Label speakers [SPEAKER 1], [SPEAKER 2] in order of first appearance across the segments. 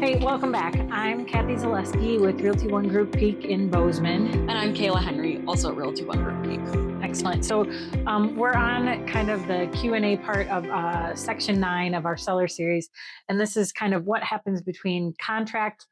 [SPEAKER 1] Hey, welcome back. I'm Kathy Zalewski with Realty One Group Peak in Bozeman.
[SPEAKER 2] And I'm Kaila Henry, also at Realty One Group Peak.
[SPEAKER 1] Excellent. So we're on kind of the Q&A part of section 9 of our seller series. And this is kind of what happens between contract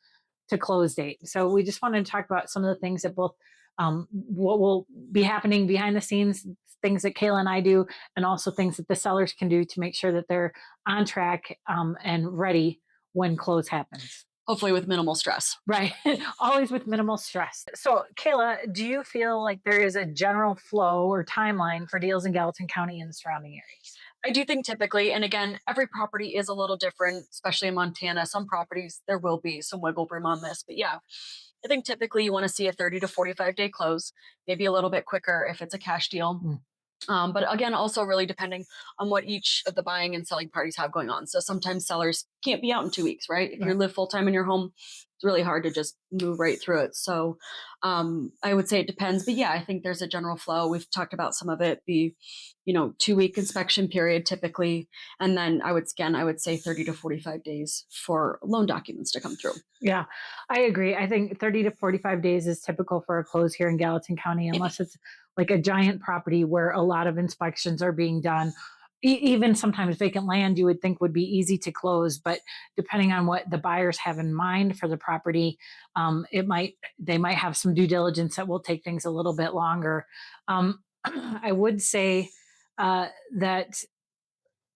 [SPEAKER 1] to close date. So we just wanted to talk about some of the things that both what will be happening behind the scenes, things that Kaila and I do, and also things that the sellers can do to make sure that they're on track and ready when close happens.
[SPEAKER 2] Hopefully with minimal stress.
[SPEAKER 1] Right. Always with minimal stress. So Kaila, do you feel like there is a general flow or timeline for deals in Gallatin County and the surrounding areas?
[SPEAKER 2] I do think typically, and again, every property is a little different, especially in Montana. Some properties, there will be some wiggle room on this. But yeah, I think typically you want to see a 30 to 45 day close, maybe a little bit quicker if it's a cash deal. But again, also really depending on what each of the buying and selling parties have going on. So sometimes sellers can't be out in 2 weeks, right? If you live full time in your home, it's really hard to just move right through it. So I would say it depends. But yeah, I think there's a general flow. We've talked about some of it, the 2-week inspection period typically. And then I would say 30 to 45 days for loan documents to come through.
[SPEAKER 1] Yeah, I agree. I think 30 to 45 days is typical for a close here in Gallatin County, unless it's like a giant property where a lot of inspections are being done. Even sometimes vacant land you would think would be easy to close, but depending on what the buyers have in mind for the property, they might have some due diligence that will take things a little bit longer. I would say that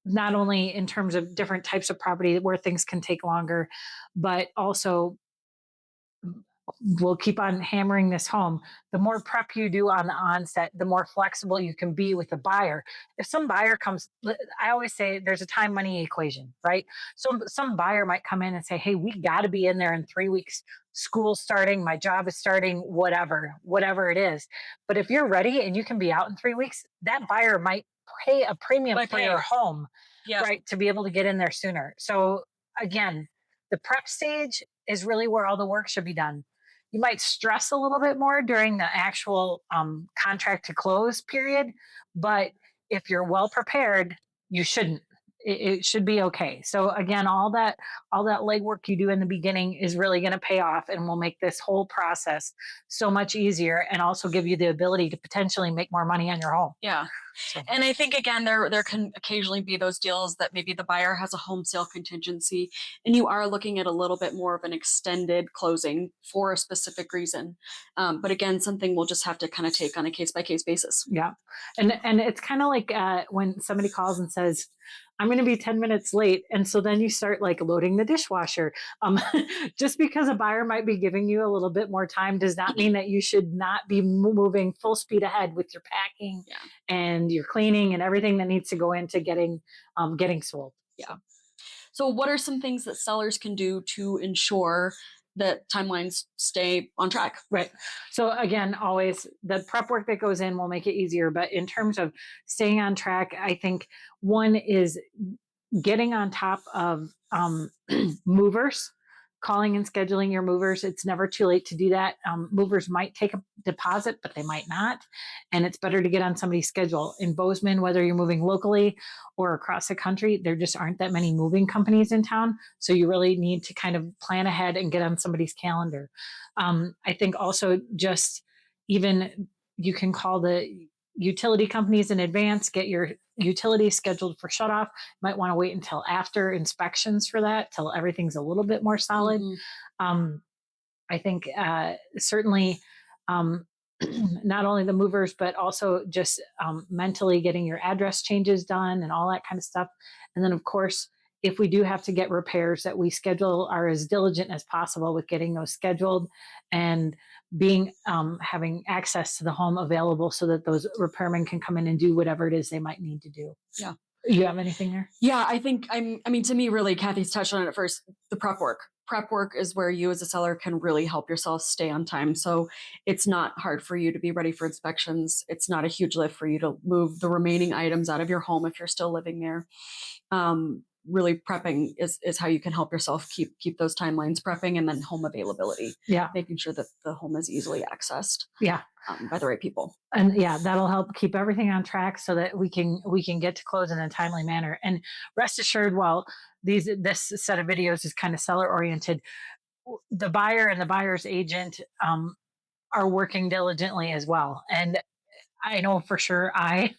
[SPEAKER 1] not only in terms of different types of property where things can take longer, but also we'll keep on hammering this home. The more prep you do on the onset, the more flexible you can be with the buyer. If some buyer comes, I always say there's a time money equation, right? So some buyer might come in and say, hey, we got to be in there in 3 weeks. School's starting, my job is starting, whatever it is. But if you're ready and you can be out in 3 weeks, that buyer might pay a premium for your home, right? To be able to get in there sooner. So again, the prep stage is really where all the work should be done. You might stress a little bit more during the actual contract to close period, but if you're well prepared, you shouldn't. It should be okay. So again, all that legwork you do in the beginning is really going to pay off and will make this whole process so much easier and also give you the ability to potentially make more money on your home.
[SPEAKER 2] Yeah. So. And I think, again, there can occasionally be those deals that maybe the buyer has a home sale contingency and you are looking at a little bit more of an extended closing for a specific reason. But again, something we'll just have to kind of take on a case-by-case basis.
[SPEAKER 1] Yeah. And it's kind of like when somebody calls and says, I'm going to be 10 minutes late. And so then you start like loading the dishwasher. Just because a buyer might be giving you a little bit more time does not mean that you should not be moving full speed ahead with your packing and your cleaning and everything that needs to go into getting sold.
[SPEAKER 2] Yeah. So what are some things that sellers can do to ensure that timelines stay on track?
[SPEAKER 1] Right. So again, always the prep work that goes in will make it easier. But in terms of staying on track, I think one is getting on top of movers, calling and scheduling your movers. It's never too late to do that. Movers might take a deposit, but they might not. And it's better to get on somebody's schedule. In Bozeman, whether you're moving locally or across the country, there just aren't that many moving companies in town. So you really need to kind of plan ahead and get on somebody's calendar. I think also just even you can call the utility companies in advance, get your utilities scheduled for shut off. Might want to wait until after inspections for that, till everything's a little bit more solid. I think certainly not only the movers, but also just mentally getting your address changes done and all that kind of stuff. And then of course, if we do have to get repairs, that we schedule are as diligent as possible with getting those scheduled and being having access to the home available so that those repairmen can come in and do whatever it is they might need to do.
[SPEAKER 2] Yeah.
[SPEAKER 1] You have anything there?
[SPEAKER 2] Yeah, I think to me, really, Kathy's touched on it first. The prep work. Prep work is where you as a seller can really help yourself stay on time. So it's not hard for you to be ready for inspections. It's not a huge lift for you to move the remaining items out of your home if you're still living there. really prepping is how you can help yourself keep those timelines prepping, and then home availability,
[SPEAKER 1] Yeah.
[SPEAKER 2] making sure that the home is easily accessed
[SPEAKER 1] Yeah.
[SPEAKER 2] by the right people.
[SPEAKER 1] And yeah, that'll help keep everything on track so that we can get to close in a timely manner. And rest assured, while this set of videos is kind of seller oriented, the buyer and the buyer's agent are working diligently as well. And I know for sure I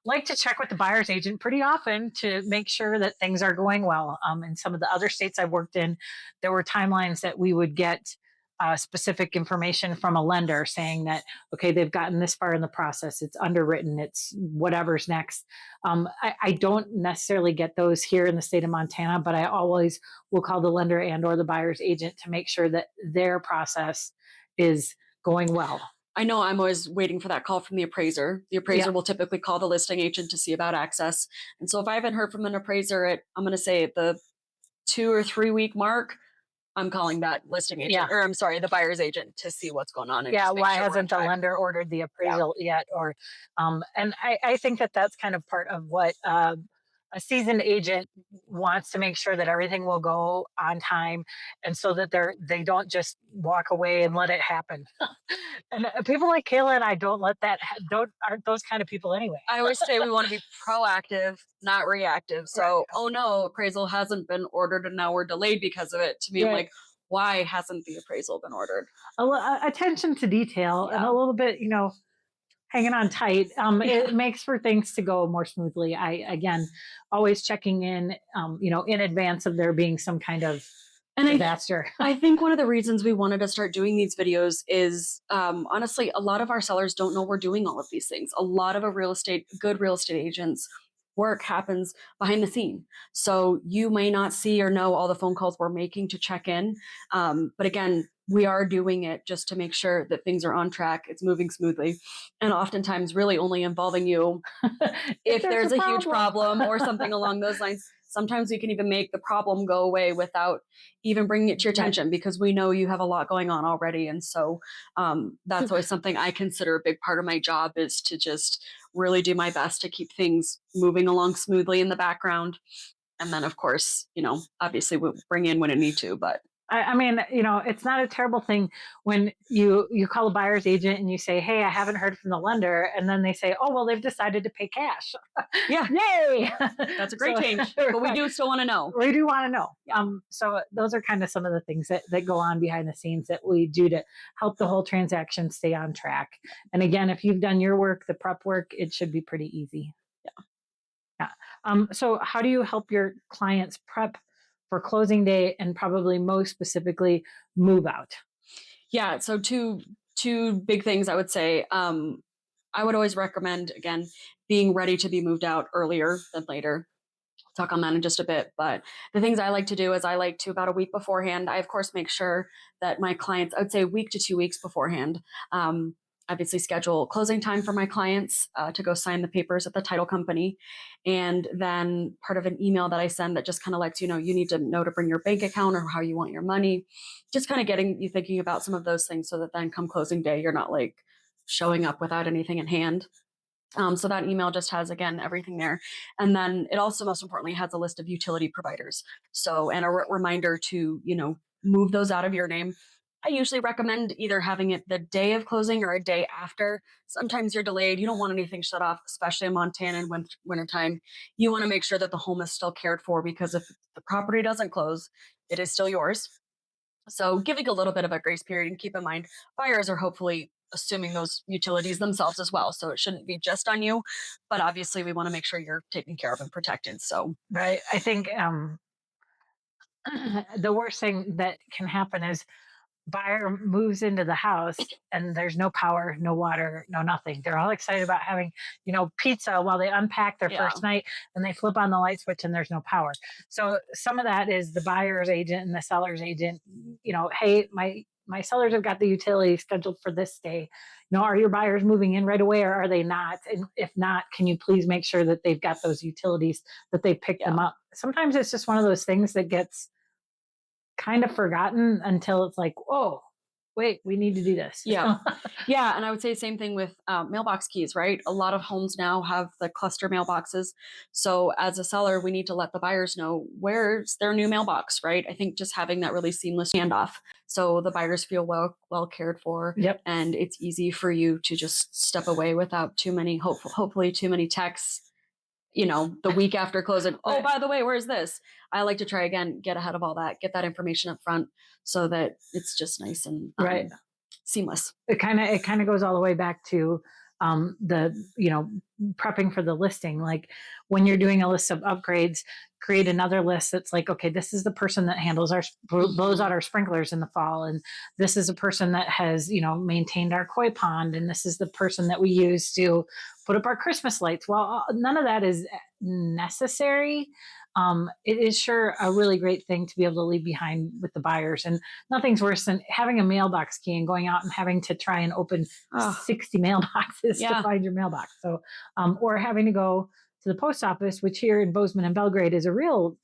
[SPEAKER 1] like to check with the buyer's agent pretty often to make sure that things are going well. In some of the other states I've worked in, there were timelines that we would get specific information from a lender saying that, okay, they've gotten this far in the process, it's underwritten, it's whatever's next. I don't necessarily get those here in the state of Montana, but I always will call the lender and or the buyer's agent to make sure that their process is going well.
[SPEAKER 2] I know I'm always waiting for that call from the appraiser. The appraiser
[SPEAKER 1] Yeah.
[SPEAKER 2] will typically call the listing agent to see about access. And so if I haven't heard from an appraiser at, I'm going to say at the 2 or 3 week mark, I'm calling that listing agent,
[SPEAKER 1] Yeah.
[SPEAKER 2] or I'm sorry, the buyer's agent, to see what's going on and
[SPEAKER 1] Yeah,
[SPEAKER 2] just make
[SPEAKER 1] why
[SPEAKER 2] sure we're on
[SPEAKER 1] hasn't the
[SPEAKER 2] track.
[SPEAKER 1] lender ordered the
[SPEAKER 2] Yeah.
[SPEAKER 1] appraisal yet? Or, and I think that that's kind of part of what a seasoned agent wants to make sure that everything will go on time, and so that they don't just walk away and let it happen. And people like Kayla and I don't let that don't aren't those kind of people anyway.
[SPEAKER 2] I always say we want to be proactive, not reactive.
[SPEAKER 1] Right.
[SPEAKER 2] So, oh no, appraisal hasn't been ordered and now we're delayed because of it. To me, I'm
[SPEAKER 1] Yeah.
[SPEAKER 2] like, why hasn't the appraisal been ordered?
[SPEAKER 1] Attention to detail and
[SPEAKER 2] Yeah.
[SPEAKER 1] a little bit, hanging on tight,
[SPEAKER 2] Yeah.
[SPEAKER 1] it makes for things to go more smoothly. I again always checking in, in advance of there being some kind of
[SPEAKER 2] And
[SPEAKER 1] disaster.
[SPEAKER 2] I think one of the reasons we wanted to start doing these videos is honestly, a lot of our sellers don't know we're doing all of these things. A lot of good real estate agents work happens behind the scene. So you may not see or know all the phone calls we're making to check in. But again, we are doing it just to make sure that things are on track, it's moving smoothly, and oftentimes really only involving you if there's a huge problem or something along those lines. Sometimes we can even make the problem go away without even bringing it to your
[SPEAKER 1] Right.
[SPEAKER 2] attention, because we know you have a lot going on already. And so that's always something I consider a big part of my job, is to just really do my best to keep things moving along smoothly in the background. And then, of course, obviously we'll bring in when it need to, but
[SPEAKER 1] I mean, it's not a terrible thing when you call a buyer's agent and you say, "Hey, I haven't heard from the lender," and then they say, "Oh, well, they've decided to pay cash."
[SPEAKER 2] yeah,
[SPEAKER 1] Yay!
[SPEAKER 2] that's a great
[SPEAKER 1] So,
[SPEAKER 2] change. But we do still want to know.
[SPEAKER 1] we do want to know.
[SPEAKER 2] Yeah.
[SPEAKER 1] So those are kind of some of the things that go on behind the scenes that we do to help the whole transaction stay on track. And again, if you've done your work, the prep work, it should be pretty easy. Yeah. So how do you help your clients prep for closing day and probably most specifically move out?
[SPEAKER 2] Yeah. So two big things I would say. I would always recommend, again, being ready to be moved out earlier than later. Talk on that in just a bit. But the things I like to do is I like to, about a week beforehand, I of course make sure that my clients, I would say a week to 2 weeks beforehand, obviously schedule closing time for my clients to go sign the papers at the title company. And then part of an email that I send that just kind of lets you know you need to know to bring your bank account or how you want your money, just kind of getting you thinking about some of those things, so that then come closing day, you're not like showing up without anything in hand. So that email just has, again, everything there. And then it also, most importantly, has a list of utility providers. So, and a reminder to, move those out of your name. I usually recommend either having it the day of closing or a day after. Sometimes you're delayed. You don't want anything shut off, especially in Montana in wintertime. You want to make sure that the home is still cared for, because if the property doesn't close, it is still yours. So giving a little bit of a grace period, and keep in mind, buyers are hopefully assuming those utilities themselves as well. So it shouldn't be just on you, but obviously we want to make sure you're taken care of and protected. So
[SPEAKER 1] Right. I think the worst thing that can happen is buyer moves into the house and there's no power, no water, no nothing. They're all excited about having, pizza while they unpack their
[SPEAKER 2] yeah,
[SPEAKER 1] first night, and they flip on the light switch and there's no power. So some of that is the buyer's agent and the seller's agent, hey, my sellers have got the utility scheduled for this day. Are your buyers moving in right away or are they not? And if not, can you please make sure that they've got those utilities, that they pick them
[SPEAKER 2] yeah.
[SPEAKER 1] up? Sometimes it's just one of those things that gets kind of forgotten until it's like, whoa, wait, we need to do this.
[SPEAKER 2] Yeah. Yeah. And I would say same thing with mailbox keys, right? A lot of homes now have the cluster mailboxes. So as a seller, we need to let the buyers know where's their new mailbox, right? I think just having that really seamless handoff so the buyers feel well cared for.
[SPEAKER 1] Yep.
[SPEAKER 2] And it's easy for you to just step away without too many, hopefully too many texts, the week after closing. Oh, by the way, where's this? I like to try again, get ahead of all that, get that information up front so that it's just nice and
[SPEAKER 1] Right.
[SPEAKER 2] seamless.
[SPEAKER 1] It kind of goes all the way back to the prepping for the listing. Like when you're doing a list of upgrades, create another list that's like, okay, this is the person that handles our blows out our sprinklers in the fall, and this is a person that has maintained our koi pond, and this is the person that we use to put up our Christmas lights. Well, none of that is necessary. It is sure a really great thing to be able to leave behind with the buyers, and nothing's worse than having a mailbox key and going out and having to try and open 60 mailboxes to find your mailbox. So, or having to go to the post office, which here in Bozeman and Belgrade is a real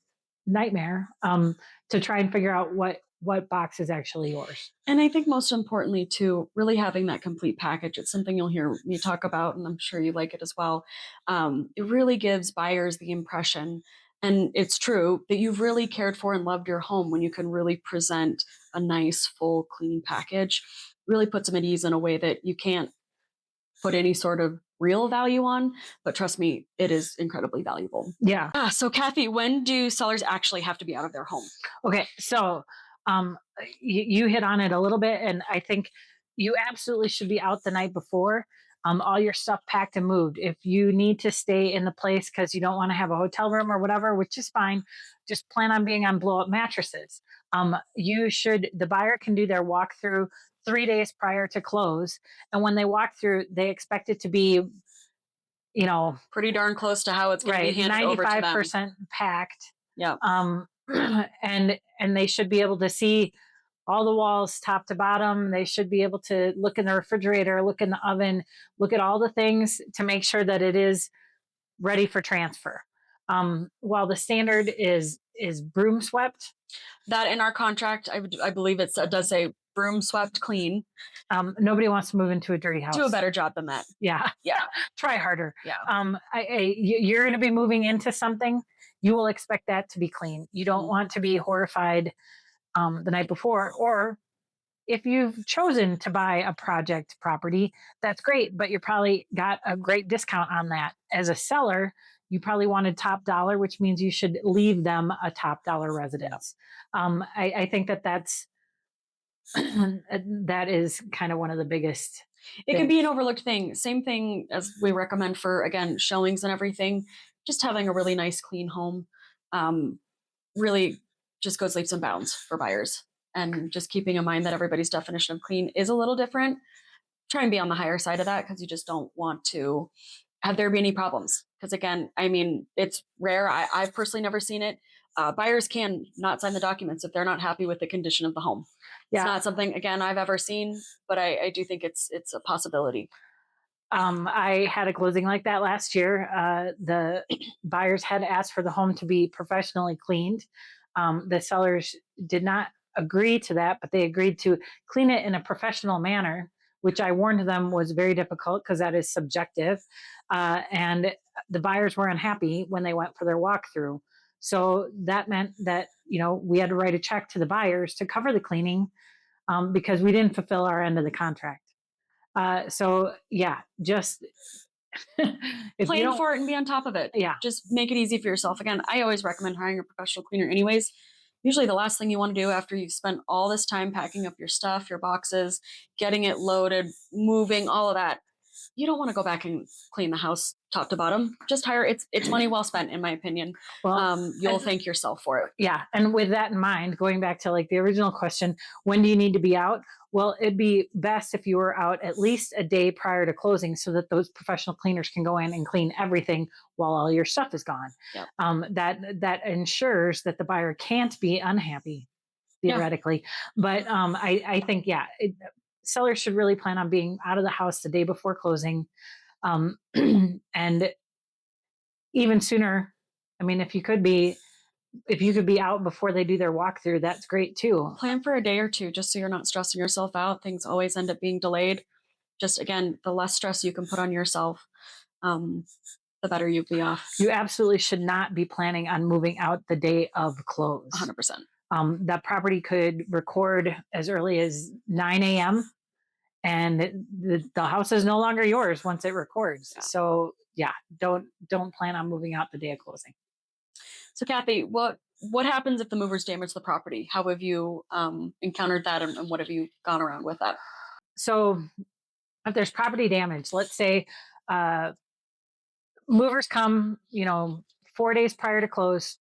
[SPEAKER 1] nightmare, to try and figure out what box is actually yours.
[SPEAKER 2] And I think most importantly, too, really having that complete package. It's something you'll hear me talk about, and I'm sure you like it as well. It really gives buyers the impression, and it's true, that you've really cared for and loved your home when you can really present a nice, full, clean package. Really puts them at ease in a way that you can't put any sort of real value on, but trust me, it is incredibly valuable.
[SPEAKER 1] Yeah.
[SPEAKER 2] So Kathy, when do sellers actually have to be out of their home?
[SPEAKER 1] Okay, so you hit on it a little bit, and I think you absolutely should be out the night before. All your stuff packed and moved. If you need to stay in the place because you don't want to have a hotel room or whatever, which is fine, just plan on being on blow up mattresses. The buyer can do their walkthrough 3 days prior to close. And when they walk through, they expect it to be,
[SPEAKER 2] pretty darn close to how it's going to be handed over to them.
[SPEAKER 1] 95% packed.
[SPEAKER 2] Yeah.
[SPEAKER 1] And they should be able to see all the walls top to bottom. They should be able to look in the refrigerator, look in the oven, look at all the things to make sure that it is ready for transfer. While the standard is broom swept.
[SPEAKER 2] That in our contract, I believe it does say broom swept clean.
[SPEAKER 1] Nobody wants to move into a dirty house.
[SPEAKER 2] Do a better job than that.
[SPEAKER 1] Yeah.
[SPEAKER 2] Yeah.
[SPEAKER 1] Try harder.
[SPEAKER 2] Yeah.
[SPEAKER 1] You're going to be moving into something. You will expect that to be clean. You don't want to be horrified the night before, or if you've chosen to buy a project property, that's great, but you probably got a great discount on that. As a seller, you probably wanted top dollar, which means you should leave them a top dollar residence. I think that's that is kind of one of the biggest.
[SPEAKER 2] It can be an overlooked thing. Same thing as we recommend for, again, showings and everything. Just having a really nice, clean home really just goes leaps and bounds for buyers. And just keeping in mind that everybody's definition of clean is a little different. Try and be on the higher side of that because you just don't want to have there be any problems. Because again, I mean, it's rare. I've personally never seen it. Buyers can not sign the documents if they're not happy with the condition of the home. Yeah. It's not something, again, I've ever seen, but I do think it's a possibility.
[SPEAKER 1] I had a closing like that last year. The buyers had asked for the home to be professionally cleaned. The sellers did not agree to that, but they agreed to clean it in a professional manner, which I warned them was very difficult because that is subjective. And the buyers were unhappy when they went for their walkthrough. So that meant that, we had to write a check to the buyers to cover the cleaning because we didn't fulfill our end of the contract. So yeah, just
[SPEAKER 2] plan for it and be on top of it.
[SPEAKER 1] Yeah.
[SPEAKER 2] Just make it easy for yourself. Again, I always recommend hiring a professional cleaner anyways. Usually the last thing you want to do after you've spent all this time packing up your stuff, your boxes, getting it loaded, moving, all of that, you don't want to go back and clean the house top to bottom. Just hire. It's money well spent, in my opinion. Well, you'll thank yourself for it.
[SPEAKER 1] Yeah. And with that in mind, going back to like the original question, when do you need to be out? Well, it'd be best if you were out at least a day prior to closing so that those professional cleaners can go in and clean everything while all your stuff is gone.
[SPEAKER 2] Yep.
[SPEAKER 1] That ensures that the buyer can't be unhappy, theoretically. Yeah. But I think, sellers should really plan on being out of the house the day before closing. And even sooner, I mean, if you could be if you could be out before they do their walkthrough, that's great too.
[SPEAKER 2] Plan for a day or two just so you're not stressing yourself out. Things always end up being delayed. Just again, the less stress you can put on yourself, um, the better you'll be off.
[SPEAKER 1] You absolutely should not be planning on moving out the day of close.
[SPEAKER 2] 100%.
[SPEAKER 1] That property could record as early as 9 a.m. and the house is no longer yours once it records.
[SPEAKER 2] Yeah.
[SPEAKER 1] So yeah, don't plan on moving out the day of closing.
[SPEAKER 2] So Kathy, what happens if the movers damage the property? How have you encountered that, and what have you gone around with that?
[SPEAKER 1] So if there's property damage, let's say uh, movers come, 4 days prior to close,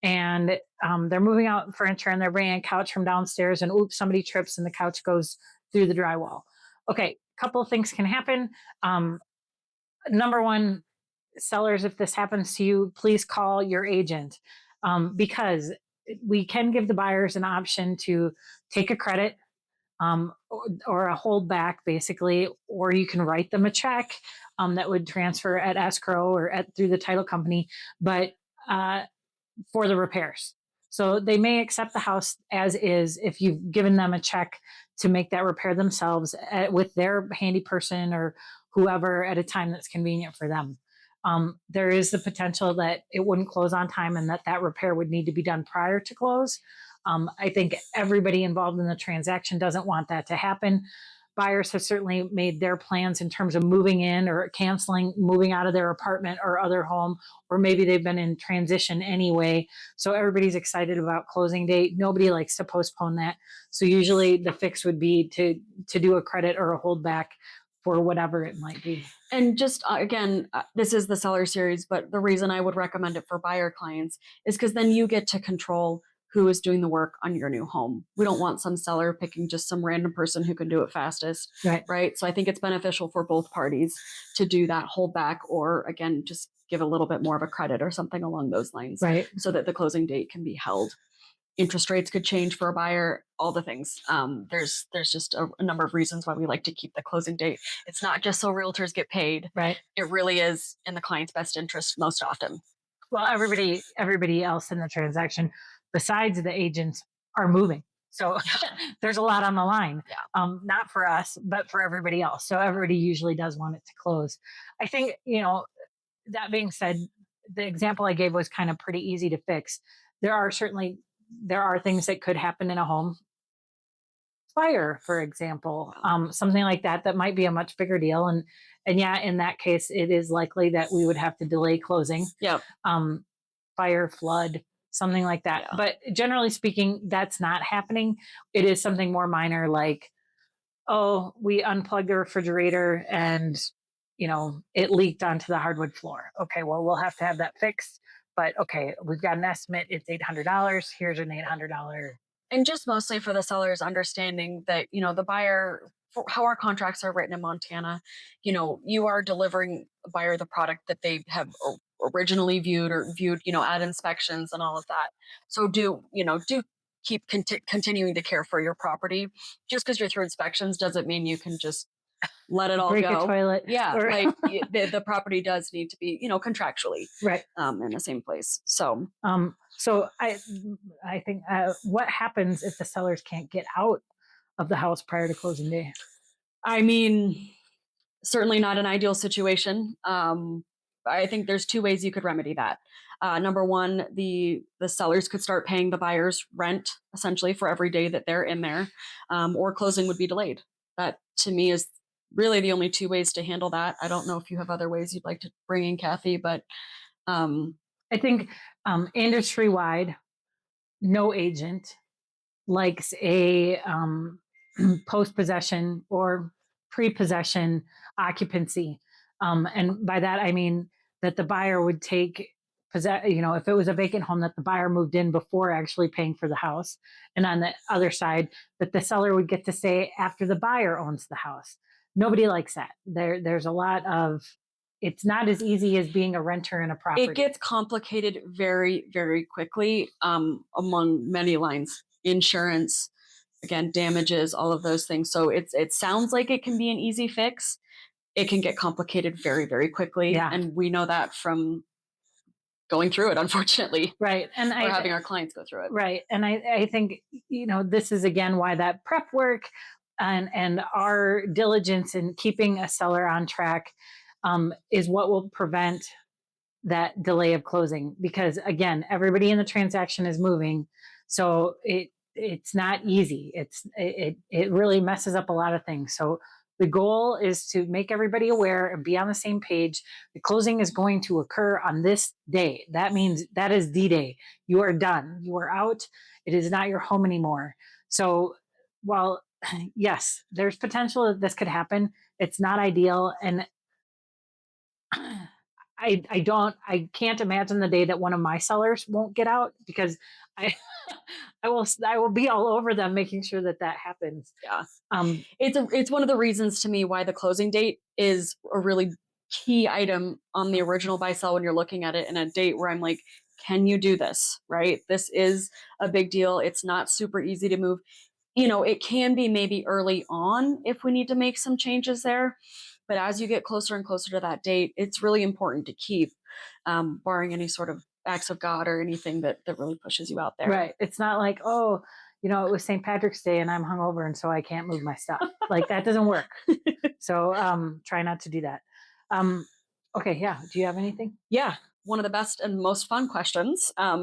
[SPEAKER 1] and they're moving out furniture and they're bringing a couch from downstairs, and oops, somebody trips and the couch goes through the drywall. Okay, couple of things can happen. Number one, sellers, if this happens to you, please call your agent, because we can give the buyers an option to take a credit, or a holdback, basically, or you can write them a check that would transfer at escrow or through the title company, but uh, for the repairs. So they may accept the house as is if you've given them a check to make that repair themselves with their handy person or whoever at a time that's convenient for them. There is the potential that it wouldn't close on time and that repair would need to be done prior to close. I think everybody involved in the transaction doesn't want that to happen. Buyers have certainly made their plans in terms of moving in or canceling, moving out of their apartment or other home, or maybe they've been in transition anyway. So everybody's excited about closing date. Nobody likes to postpone that. So usually the fix would be to do a credit or a holdback for whatever it might be.
[SPEAKER 2] And just again, this is the seller series, but the reason I would recommend it for buyer clients is because then you get to control who is doing the work on your new home. We don't want some seller picking just some random person who can do it fastest, right? So I think it's beneficial for both parties to do that holdback, or again, just give a little bit more of a credit or something along those lines,
[SPEAKER 1] right?
[SPEAKER 2] So that the closing date can be held. Interest rates could change for a buyer, all the things. There's just a number of reasons why we like to keep the closing date. It's not just so realtors get paid.
[SPEAKER 1] Right.
[SPEAKER 2] It really is in the client's best interest most often.
[SPEAKER 1] Well, everybody else in the transaction, besides the agents, are moving. So there's a lot on the line.
[SPEAKER 2] Yeah.
[SPEAKER 1] Not for us, but for everybody else. So everybody usually does want it to close. I think, that being said, the example I gave was kind of pretty easy to fix. There are things that could happen in a home. Fire, for example, something like that might be a much bigger deal. And yeah, in that case, it is likely that we would have to delay closing.
[SPEAKER 2] Yep.
[SPEAKER 1] Fire, flood, something like that.
[SPEAKER 2] Yeah.
[SPEAKER 1] But generally speaking, that's not happening. It is something more minor, like, oh, we unplugged the refrigerator and it leaked onto the hardwood floor. Okay, well, we'll have to have that fixed. But okay, we've got an estimate. It's $800. Here's an $800.
[SPEAKER 2] And just mostly for the sellers understanding that, the buyer, how our contracts are written in Montana, you are delivering a buyer the product that they have originally viewed at inspections and all of that. So do keep continuing to care for your property. Just because you're through inspections doesn't mean you can just let it all
[SPEAKER 1] break
[SPEAKER 2] go.
[SPEAKER 1] A toilet.
[SPEAKER 2] Yeah, like the property does need to be, contractually
[SPEAKER 1] right
[SPEAKER 2] in the same place. So
[SPEAKER 1] I think what happens if the sellers can't get out of the house prior to closing day?
[SPEAKER 2] I mean, certainly not an ideal situation. I think there's two ways you could remedy that. Number one, the sellers could start paying the buyers rent essentially for every day that they're in there, or closing would be delayed. That to me is really the only two ways to handle that. I don't know if you have other ways you'd like to bring in, Kathy, but
[SPEAKER 1] I think industry wide, no agent likes a post possession or pre possession occupancy. And by that, I mean that the buyer would take if it was a vacant home, that the buyer moved in before actually paying for the house. And on the other side, that the seller would get to stay after the buyer owns the house. Nobody likes that. There's a lot of, it's not as easy as being a renter in a property.
[SPEAKER 2] It gets complicated very, very quickly among many lines. Insurance, again, damages, all of those things. So it sounds like it can be an easy fix. It can get complicated very, very quickly.
[SPEAKER 1] Yeah.
[SPEAKER 2] And we know that from going through it, unfortunately,
[SPEAKER 1] right. And
[SPEAKER 2] or having our clients go through it.
[SPEAKER 1] right. And I think, this is again why that prep work and our diligence in keeping a seller on track is what will prevent that delay of closing, because again, everybody in the transaction is moving. So it's not easy. It really messes up a lot of things. So the goal is to make everybody aware and be on the same page. The closing is going to occur on this day. That means that is the day. You are done. You are out. It is not your home anymore. So while yes, there's potential that this could happen, it's not ideal. And I can't imagine the day that one of my sellers won't get out, because I I will be all over them making sure that happens.
[SPEAKER 2] Yeah.
[SPEAKER 1] Um,
[SPEAKER 2] It's one of the reasons to me why the closing date is a really key item on the original buy sell when you're looking at it, and a date where I'm like, can you do this? Right? This is a big deal. It's not super easy to move. It can be maybe early on if we need to make some changes there. But as you get closer and closer to that date, it's really important to keep, barring any sort of acts of God or anything that really pushes you out there.
[SPEAKER 1] right. It's not like, oh, it was St. Patrick's Day and I'm hungover and so I can't move my stuff. Like that doesn't work. So try not to do that. Okay, yeah. Do you have anything?
[SPEAKER 2] Yeah. One of the best and most fun questions. How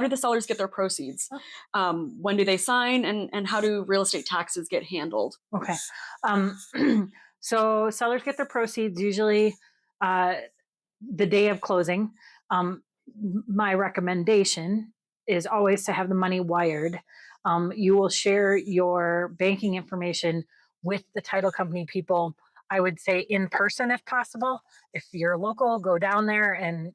[SPEAKER 2] do the sellers get their proceeds? When do they sign, and how do real estate taxes get handled?
[SPEAKER 1] Okay. So sellers get their proceeds usually the day of closing. Um, my recommendation is always to have the money wired. You will share your banking information with the title company people. I would say in person if possible. If you're local, go down there and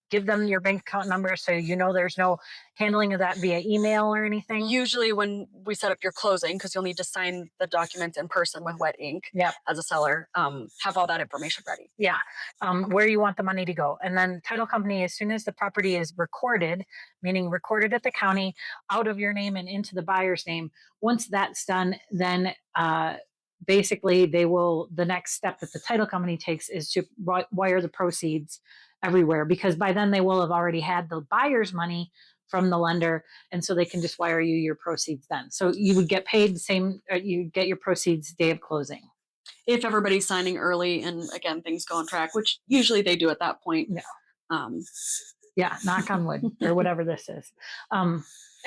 [SPEAKER 1] give them your bank account number so there's no handling of that via email or anything.
[SPEAKER 2] Usually, when we set up your closing, because you'll need to sign the documents in person with wet ink.
[SPEAKER 1] Yep.
[SPEAKER 2] As a seller, have all that information ready.
[SPEAKER 1] Yeah. Where you want the money to go. And then title company, as soon as the property is recorded, meaning recorded at the county, out of your name and into the buyer's name, once that's done, then basically the next step that the title company takes is to wire the proceeds everywhere, because by then they will have already had the buyer's money from the lender, and so they can just wire you your proceeds then. So you would get paid the same, you get your proceeds day of closing.
[SPEAKER 2] If everybody's signing early and again things go on track, which usually they do at that point.
[SPEAKER 1] Yeah. Yeah, knock on wood or whatever this is.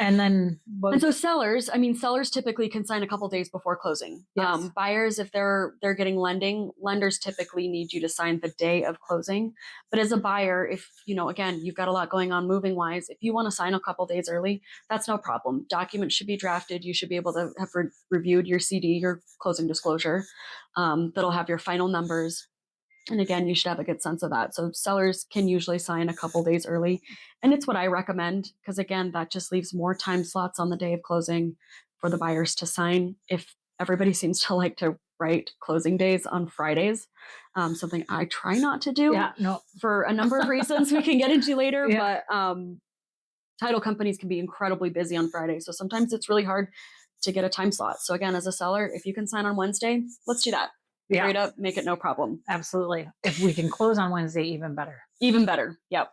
[SPEAKER 1] And then
[SPEAKER 2] and so sellers typically can sign a couple days before closing.
[SPEAKER 1] Yes.
[SPEAKER 2] Buyers, if they're getting lenders typically need you to sign the day of closing. But as a buyer, if again, you've got a lot going on moving wise, if you want to sign a couple days early, that's no problem. Documents should be drafted. You should be able to have reviewed your CD, your closing disclosure, that'll have your final numbers. And again, you should have a good sense of that. So sellers can usually sign a couple days early. And it's what I recommend, because again, that just leaves more time slots on the day of closing for the buyers to sign. If everybody seems to like to write closing days on Fridays, something I try not to do for a number of reasons we can get into later. Yeah. But title companies can be incredibly busy on Fridays. So sometimes it's really hard to get a time slot. So again, as a seller, if you can sign on Wednesday, let's do that.
[SPEAKER 1] Yeah.
[SPEAKER 2] Straight up, make it no problem.
[SPEAKER 1] Absolutely. If we can close on Wednesday, even better.
[SPEAKER 2] Even better. Yep.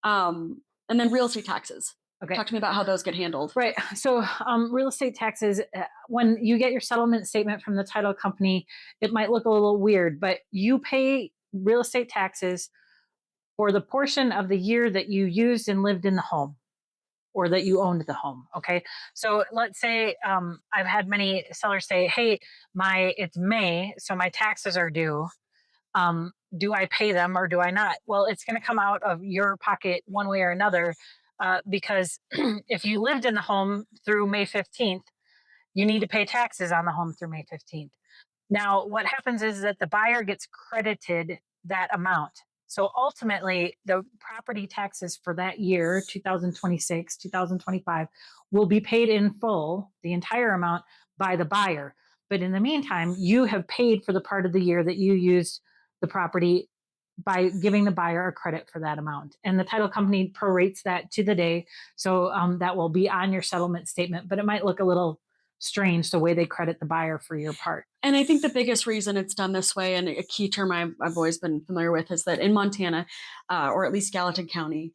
[SPEAKER 2] And then real estate taxes.
[SPEAKER 1] Okay.
[SPEAKER 2] Talk to me about how those get handled.
[SPEAKER 1] Right. So real estate taxes, when you get your settlement statement from the title company, it might look a little weird, but you pay real estate taxes for the portion of the year that you used and lived in the home, or that you owned the home. Okay. So let's say I've had many sellers say, hey, it's May, so my taxes are due. Do I pay them or do I not? Well, it's going to come out of your pocket one way or another, because if you lived in the home through May 15th, you need to pay taxes on the home through May 15th. Now, what happens is that the buyer gets credited that amount. So ultimately, the property taxes for that year, 2026, 2025, will be paid in full, the entire amount, by the buyer. But in the meantime, you have paid for the part of the year that you used the property by giving the buyer a credit for that amount. And the title company prorates that to the day. So that will be on your settlement statement, but it might look a little strange the way they credit the buyer for your part.
[SPEAKER 2] And I think the biggest reason it's done this way, and a key term I've always been familiar with, is that in Montana, or at least Gallatin County,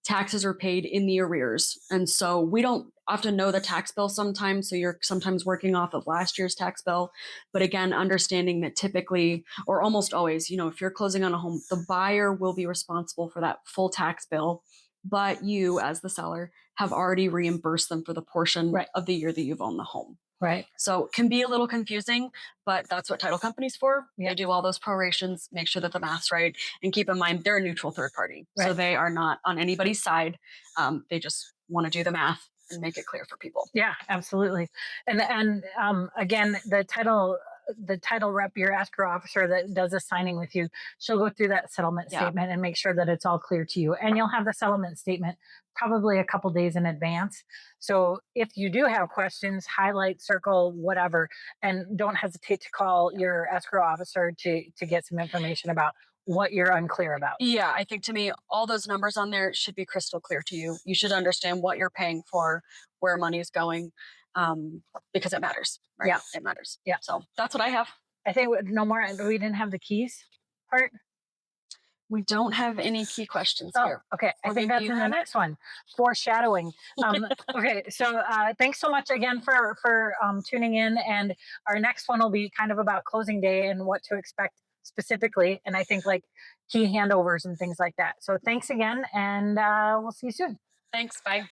[SPEAKER 2] taxes are paid in the arrears. And so we don't often know the tax bill sometimes. So you're sometimes working off of last year's tax bill. But again, understanding that typically, or almost always, if you're closing on a home, the buyer will be responsible for that full tax bill. But you, as the seller, have already reimbursed them for the portion
[SPEAKER 1] Right.
[SPEAKER 2] of the year that you've owned the home.
[SPEAKER 1] Right.
[SPEAKER 2] So it can be a little confusing, but that's what title companies for.
[SPEAKER 1] Yep.
[SPEAKER 2] They do all those prorations, make sure that the math's right, and keep in mind they're a neutral third party.
[SPEAKER 1] Right.
[SPEAKER 2] So they are not on anybody's side. They just want to do the math and make it clear for people.
[SPEAKER 1] Yeah, absolutely. And again, the title rep, your escrow officer that does the signing with you, she'll go through that settlement statement and make sure that it's all clear to you. And you'll have the settlement statement probably a couple days in advance. So if you do have questions, highlight, circle, whatever, and don't hesitate to call your escrow officer to get some information about what you're unclear about.
[SPEAKER 2] Yeah, I think to me, all those numbers on there should be crystal clear to you. You should understand what you're paying for, where money is going, because it matters. Right?
[SPEAKER 1] Yeah,
[SPEAKER 2] it matters.
[SPEAKER 1] Yeah.
[SPEAKER 2] So that's what I have.
[SPEAKER 1] I think no more. We didn't have the keys part.
[SPEAKER 2] We don't have any key questions here.
[SPEAKER 1] Okay. I
[SPEAKER 2] Or
[SPEAKER 1] think
[SPEAKER 2] maybe
[SPEAKER 1] that's
[SPEAKER 2] you
[SPEAKER 1] in the
[SPEAKER 2] have it?
[SPEAKER 1] next one. Foreshadowing. Okay. So thanks so much again for tuning in. And our next one will be kind of about closing day and what to expect specifically. And I think like key handovers and things like that. So thanks again, and we'll see you soon.
[SPEAKER 2] Thanks. Bye.